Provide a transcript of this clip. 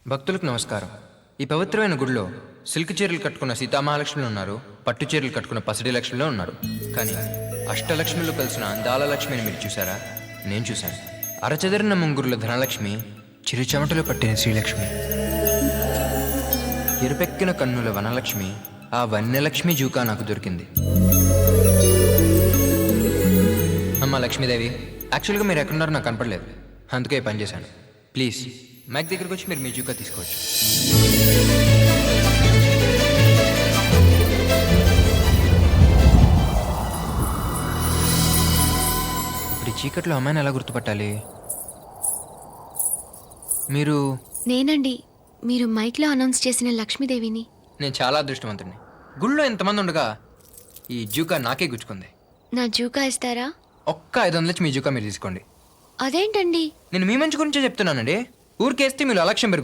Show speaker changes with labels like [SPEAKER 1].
[SPEAKER 1] భక్తులకు నమస్కారం. ఈ పవిత్రమైన గుడిలో సిల్క్ చీరలు కట్టుకున్న సీతామహాలక్ష్మిలు ఉన్నారు, పట్టు చీరలు కట్టుకున్న పసిడి లక్ష్మిలో ఉన్నారు. కానీ అష్టలక్ష్మిలో కలిసిన అందాల లక్ష్మిని మీరు చూసారా? నేను చూశాను. అరచెదరిన ముంగురుల ధనలక్ష్మి, చిరు చెమటలు పట్టిన శ్రీలక్ష్మి, ఎరుపెక్కిన కన్నుల వనలక్ష్మి, ఆ వన్యలక్ష్మి జూకా నాకు దొరికింది. అమ్మ లక్ష్మీదేవి, యాక్చువల్గా మీరు ఎక్కడున్నారో నాకు కనపడలేదు, అందుకే ఈ పని చేశాను. ప్లీజ్ మైక్ దగ్గరికి వచ్చి మీరు మీ జూకా తీసుకోవచ్చు. ఇప్పుడు ఈ చీకట్లో అమ్మాయిని ఎలా గుర్తుపట్టాలి? మీరు?
[SPEAKER 2] నేనండి, మీరు మైక్లో అనౌన్స్ చేసిన లక్ష్మీదేవిని.
[SPEAKER 1] నేను చాలా అదృష్టవంతుడిని. గుళ్ళో ఎంతమంది ఉండగా ఈ జూకా నాకే గుచ్చుకుంది.
[SPEAKER 2] నా జూకా ఇస్తారా?
[SPEAKER 1] ఒక్క 500 ఇచ్చి మీ జూకా మీరు తీసుకోండి.
[SPEAKER 2] అదేంటండి?
[SPEAKER 1] నేను మీ మంచి గురించే చెప్తున్నానండి. ఊరికేస్తే మీరు అలక్ష్యం పెరుగుతుంది.